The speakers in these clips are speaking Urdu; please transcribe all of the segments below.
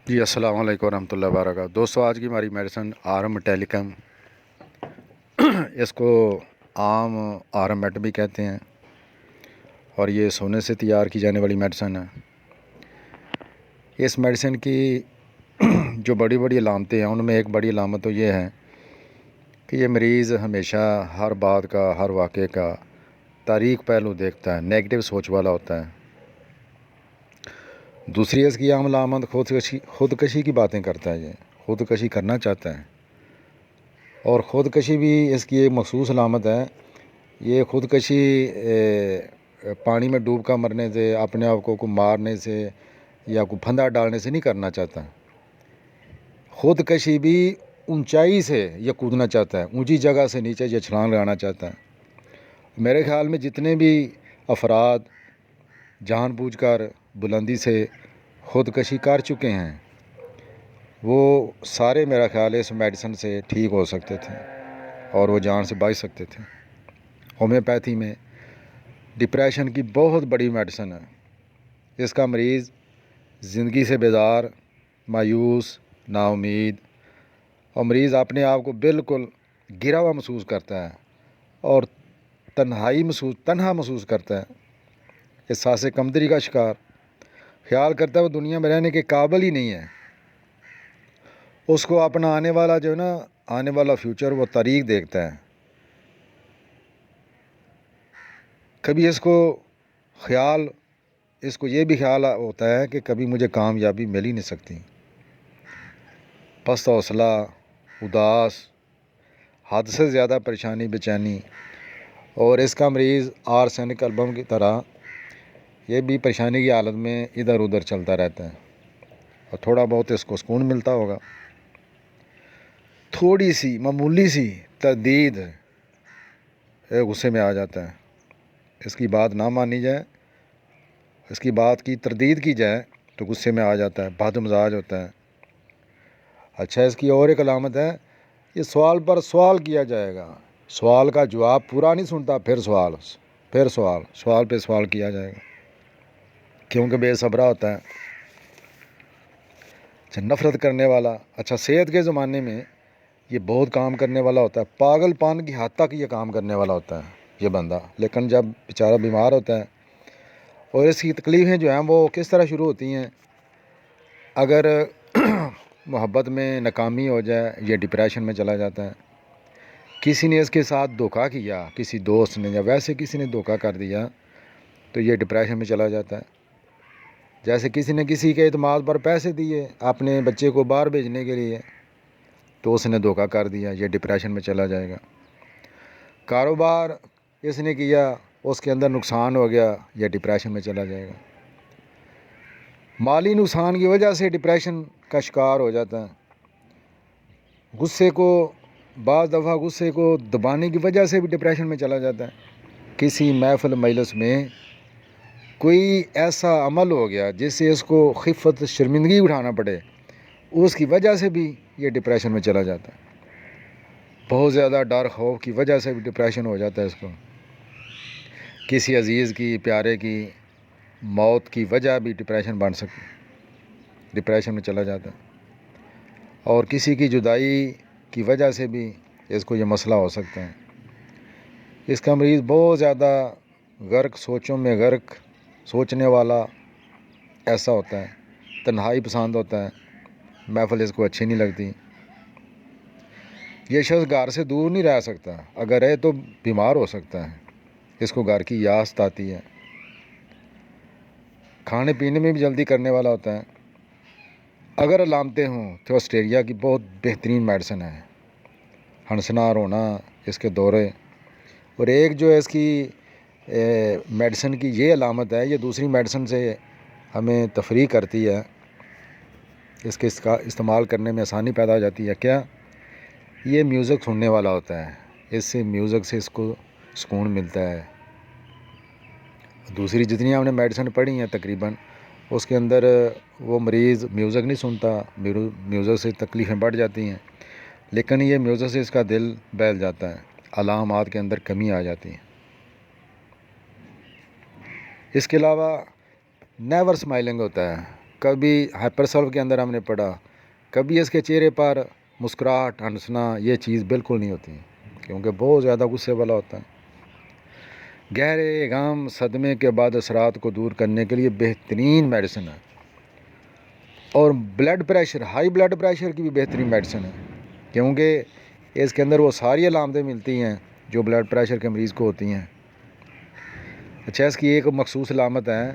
جی السلام علیکم ورحمۃ اللہ وبرکاتہ۔ دوستو، آج کی ہماری میڈیسن آرم ٹیلیکم، اس کو عام آرم بھی کہتے ہیں، اور یہ سونے سے تیار کی جانے والی میڈیسن ہے۔ اس میڈیسن کی جو بڑی بڑی علامتیں ہیں، ان میں ایک بڑی علامت تو یہ ہے کہ یہ مریض ہمیشہ ہر بات کا، ہر واقعے کا تاریک پہلو دیکھتا ہے، نیگیٹو سوچ والا ہوتا ہے۔ دوسری اس کی عام علامت خودکشی کی باتیں کرتا ہے، یہ خودکشی کرنا چاہتا ہے، اور خودکشی بھی اس کی ایک مخصوص علامت ہے۔ یہ خودکشی پانی میں ڈوب کر مرنے سے، اپنے آپ کو مارنے سے یا کوئی پھندا ڈالنے سے نہیں کرنا چاہتا۔ خودکشی بھی اونچائی سے یہ کودنا چاہتا ہے، اونچی جگہ سے نیچے یہ چھلانگ لگانا چاہتا ہے۔ میرے خیال میں جتنے بھی افراد جان بوجھ کر بلندی سے خودکشی کر چکے ہیں، وہ سارے میرا خیال ہے اس میڈیسن سے ٹھیک ہو سکتے تھے اور وہ جان سے بچ سکتے تھے۔ ہومیوپیتھی میں ڈپریشن کی بہت بڑی میڈیسن ہے۔ اس کا مریض زندگی سے بیزار، مایوس، نا امید، اور مریض اپنے آپ کو بالکل گرا ہوا محسوس کرتا ہے اور تنہا محسوس کرتا ہے، احساس کمتری کا شکار، خیال کرتا ہے وہ دنیا میں رہنے کے قابل ہی نہیں ہے۔ اس کو اپنا آنے والا فیوچر وہ تاریک دیکھتا ہے۔ کبھی اس کو یہ بھی خیال ہوتا ہے کہ کبھی مجھے کامیابی مل ہی نہیں سکتی۔ پست حوصلہ، اداس، حد سے زیادہ پریشانی، بے چینی، اور اس کا مریض آرسینک البم کی طرح یہ بھی پریشانی کی حالت میں ادھر ادھر چلتا رہتا ہے، اور تھوڑا بہت اس کو سکون ملتا ہوگا۔ تھوڑی سی معمولی سی تردید غصے میں آ جاتا ہے۔ اس کی بات نہ مانی جائے، اس کی بات کی تردید کی جائے تو غصے میں آ جاتا ہے، بد مزاج ہوتا ہے۔ اچھا، اس کی اور ایک علامت ہے، یہ سوال پر سوال کیا جائے گا، سوال کا جواب پورا نہیں سنتا، پھر سوال پہ سوال کیا جائے گا، کیونکہ بے صبرا ہوتا ہے۔ اچھا، نفرت کرنے والا۔ اچھا، صحت کے زمانے میں یہ بہت کام کرنے والا ہوتا ہے، پاگل پن کی حد تک یہ کام کرنے والا ہوتا ہے یہ بندہ، لیکن جب بیچارہ بیمار ہوتا ہے، اور اس کی تکلیفیں جو ہیں وہ کس طرح شروع ہوتی ہیں، اگر محبت میں ناکامی ہو جائے یہ ڈپریشن میں چلا جاتا ہے۔ کسی نے اس کے ساتھ دھوکہ کیا، کسی دوست نے یا ویسے کسی نے دھوکہ کر دیا تو یہ ڈپریشن میں چلا جاتا ہے۔ جیسے کسی نے کسی کے اعتماد پر پیسے دیے اپنے بچے کو باہر بھیجنے کے لیے، تو اس نے دھوکہ کر دیا، یہ ڈپریشن میں چلا جائے گا۔ کاروبار اس نے کیا، اس کے اندر نقصان ہو گیا، یہ ڈپریشن میں چلا جائے گا۔ مالی نقصان کی وجہ سے ڈپریشن کا شکار ہو جاتا ہے۔ بعض دفعہ غصے کو دبانے کی وجہ سے بھی ڈپریشن میں چلا جاتا ہے۔ کسی محفل مجلس میں کوئی ایسا عمل ہو گیا جس سے اس کو خفت، شرمندگی اٹھانا پڑے، اس کی وجہ سے بھی یہ ڈپریشن میں چلا جاتا ہے۔ بہت زیادہ ڈر، خوف کی وجہ سے بھی ڈپریشن ہو جاتا ہے اس کو۔ کسی عزیز کی، پیارے کی موت کی وجہ بھی ڈپریشن ڈپریشن میں چلا جاتا ہے، اور کسی کی جدائی کی وجہ سے بھی اس کو یہ مسئلہ ہو سکتا ہے۔ اس کا مریض بہت زیادہ سوچوں میں غرق، سوچنے والا ایسا ہوتا ہے، تنہائی پسند ہوتا ہے، محفل اس کو اچھی نہیں لگتی۔ یہ شخص گھر سے دور نہیں رہ سکتا، اگر رہے تو بیمار ہو سکتا ہے، اس کو گھر کی یاست آتی ہے۔ کھانے پینے میں بھی جلدی کرنے والا ہوتا ہے۔ اگر علامتیں ہوں تو آسٹریلیا کی بہت بہترین میڈیسن ہے، ہنسنا، رونا، اس کے دورے۔ اور ایک جو اس کی میڈیسن کی یہ علامت ہے، یہ دوسری میڈیسن سے ہمیں تفریق کرتی ہے، اس کے استعمال کرنے میں آسانی پیدا ہو جاتی ہے۔ کیا؟ یہ میوزک سننے والا ہوتا ہے، میوزک سے اس کو سکون ملتا ہے۔ دوسری جتنی ہم نے میڈیسن پڑھی ہیں تقریباً، اس کے اندر وہ مریض میوزک نہیں سنتا، میوزک سے تکلیفیں بڑھ جاتی ہیں، لیکن یہ میوزک سے اس کا دل بہل جاتا ہے، علامات کے اندر کمی آ جاتی ہے۔ اس کے علاوہ نیور اسمائلنگ ہوتا ہے، کبھی ہائپرسلف کے اندر ہم نے پڑھا، کبھی اس کے چہرے پر مسکراہٹ ہنسنا، یہ چیز بالکل نہیں ہوتی کیونکہ بہت زیادہ غصے والا ہوتا ہے۔ گہرے غم صدمے کے بعد اثرات کو دور کرنے کے لیے بہترین میڈیسن ہے، اور blood pressure, high blood pressure کی بھی بہترین میڈیسن ہے، کیونکہ اس کے اندر وہ ساری علامتیں ملتی ہیں جو بلڈ پریشر کے مریض کو ہوتی ہیں۔ اچھا، اس کی ایک مخصوص علامت ہے،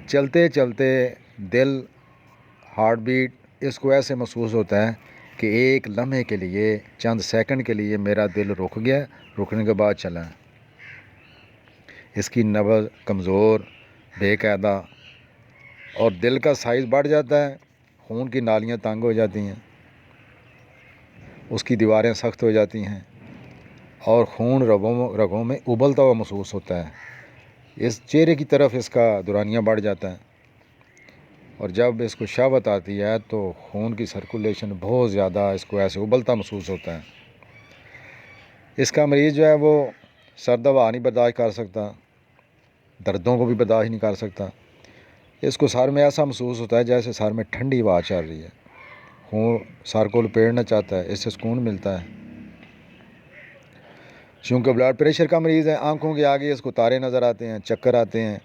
چلتے چلتے دل، ہارٹ بیٹ اس کو ایسے محسوس ہوتا ہے کہ ایک لمحے کے لیے، چند سیکنڈ کے لیے میرا دل رک گیا، رکنے کے بعد چلا ہے۔ اس کی نبض کمزور، بے قاعدہ، اور دل کا سائز بڑھ جاتا ہے، خون کی نالیاں تنگ ہو جاتی ہیں، اس کی دیواریں سخت ہو جاتی ہیں، اور خون رگوں میں ابلتا ہوا محسوس ہوتا ہے۔ اس چہرے کی طرف اس کا دورانیہ بڑھ جاتا ہے، اور جب اس کو شہوت آتی ہے تو خون کی سرکولیشن بہت زیادہ اس کو ایسے ابلتا محسوس ہوتا ہے۔ اس کا مریض جو ہے وہ سرد ہوا نہیں برداشت کر سکتا، دردوں کو بھی برداشت نہیں کر سکتا۔ اس کو سر میں ایسا محسوس ہوتا ہے جیسے سر میں ٹھنڈی ہوا چل رہی ہے، خون سر کو لپیٹنا چاہتا ہے، اس سے سکون ملتا ہے۔ چونکہ بلڈ پریشر کا مریض ہے، آنکھوں کے آگے اس کو تارے نظر آتے ہیں، چکر آتے ہیں،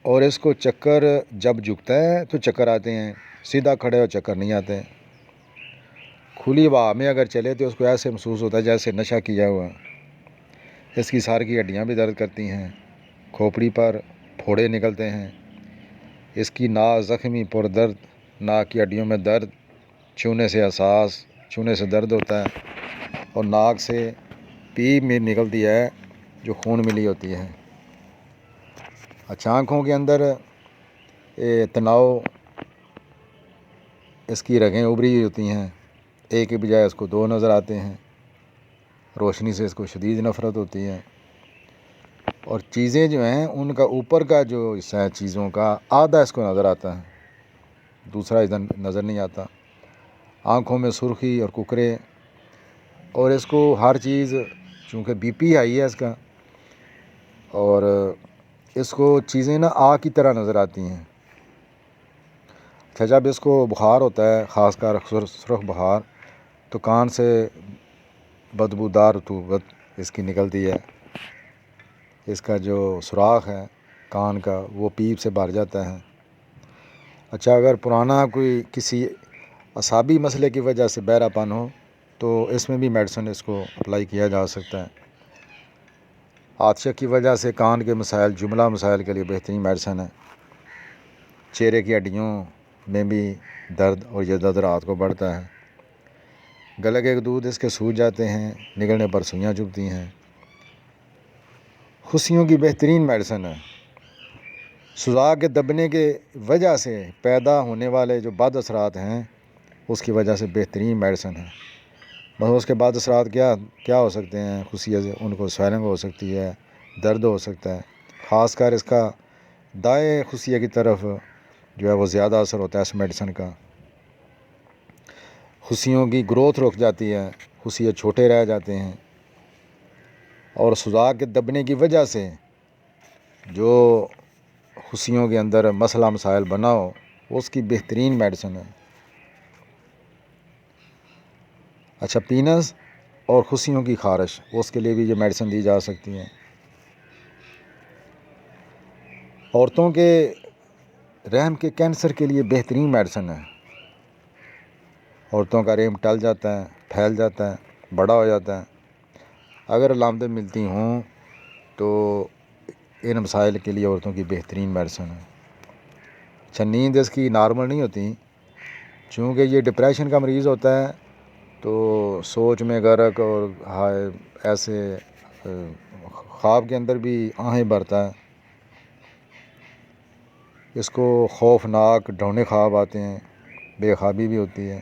اور اس کو چکر جب جھکتا ہے تو چکر آتے ہیں، سیدھا کھڑے ہو چکر نہیں آتے۔ کھلی ہوا میں اگر چلے تو اس کو ایسے محسوس ہوتا ہے جیسے نشہ کیا ہوا۔ اس کی سر کی ہڈیاں بھی درد کرتی ہیں، کھوپڑی پر پھوڑے نکلتے ہیں، اس کی ناک زخمی پر درد، ناک کی ہڈیوں میں درد، چھونے سے حساس، چھونے سے درد ہوتا ہے، اور ناک سے پیپ میں نکلتی ہے جو خون ملی ہوتی ہے۔ اچھا، آنکھوں کے اندر تناؤ، اس کی رگیں ابری ہوئی ہوتی ہیں، ایک کی بجائے اس کو دو نظر آتے ہیں، روشنی سے اس کو شدید نفرت ہوتی ہے، اور چیزیں جو ہیں ان کا اوپر کا جو حصہ ہے چیزوں کا آدھا اس کو نظر آتا ہے، دوسرا ادھر نظر نہیں آتا۔ آنکھوں میں سرخی اور ککرے، اور اس کو ہر چیز، چونکہ بی پی ہائی ہے اس کا، اور اس کو چیزیں نا آگ کی طرح نظر آتی ہیں۔ اچھا، جب اس کو بخار ہوتا ہے، خاص کر سرخ بخار، تو کان سے بدبودار رطوبت اس کی نکلتی ہے، اس کا جو سوراخ ہے کان کا وہ پیپ سے بھر جاتا ہے۔ اچھا، اگر پرانا کوئی کسی اعصابی مسئلے کی وجہ سے بہرا پن ہو تو اس میں بھی میڈیسن اس کو اپلائی کیا جا سکتا ہے۔ حادثے کی وجہ سے کان کے مسائل، جملہ مسائل کے لیے بہترین میڈیسن ہے۔ چہرے کی ہڈیوں میں بھی درد اور یہ درد رات کو بڑھتا ہے۔ گلے کے دودھ اس کے سوج جاتے ہیں، نگلنے پر سوئیاں چبھتی ہیں۔ خصیوں کی بہترین میڈیسن ہے۔ سوزاک کے دبنے کے وجہ سے پیدا ہونے والے جو بد اثرات ہیں اس کی وجہ سے بہترین میڈیسن ہے۔ بس اس کے بعد اثرات کیا ہو سکتے ہیں؟ خصیت سے ان کو سویلنگ ہو سکتی ہے، درد ہو سکتا ہے، خاص کر اس کا دائیں خصیہ کی طرف جو ہے وہ زیادہ اثر ہوتا ہے اس میڈیسن کا۔ خصیوں کی گروتھ رک جاتی ہے، خصیے چھوٹے رہ جاتے ہیں، اور سوزاک کے دبنے کی وجہ سے جو خصیوں کے اندر مسئلہ مسائل بنا ہو اس کی بہترین میڈیسن ہے۔ اچھا، پینس اور خصیوں کی خارش، اس کے لیے بھی یہ میڈیسن دی جا سکتی ہے۔ عورتوں کے رحم کے کینسر کے لیے بہترین میڈیسن ہے۔ عورتوں کا رحم ٹل جاتا ہے، پھیل جاتا ہے، بڑا ہو جاتا ہے، اگر علامتیں ملتی ہوں تو ان مسائل کے لیے عورتوں کی بہترین میڈیسن ہے۔ اچھا، نیند اس کی نارمل نہیں ہوتی، چونکہ یہ ڈپریشن کا مریض ہوتا ہے تو سوچ میں غرق اور ایسے خواب کے اندر بھی آہیں بھرتا ہے، اس کو خوفناک ڈرونے خواب آتے ہیں، بے خوابی بھی ہوتی ہے۔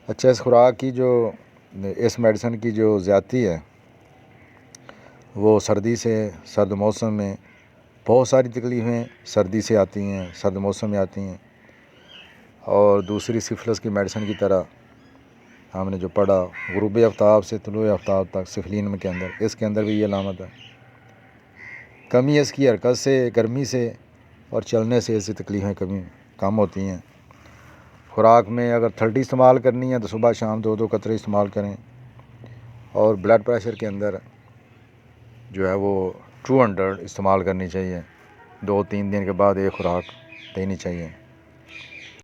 اچھا، اس خوراک کی جو اس میڈیسن کی جو زیادتی ہے وہ سرد موسم میں بہت ساری تکلیفیں سردی سے آتی ہیں، سرد موسم میں آتی ہیں، اور دوسری سفلس کی میڈیسن کی طرح ہم نے جو پڑھا غروب آفتاب سے طلوع آفتاب تک سفلین کے اندر، اس کے اندر بھی یہ علامت ہے۔ کمی اس کی حرکت سے، گرمی سے اور چلنے سے ایسی تکلیفیں کم ہوتی ہیں۔ خوراک میں اگر 30 استعمال کرنی ہے تو صبح شام 2 قطرے استعمال کریں، اور بلڈ پریشر کے اندر جو ہے وہ 200 استعمال کرنی چاہیے، 2-3 دن کے بعد ایک خوراک دینی چاہیے۔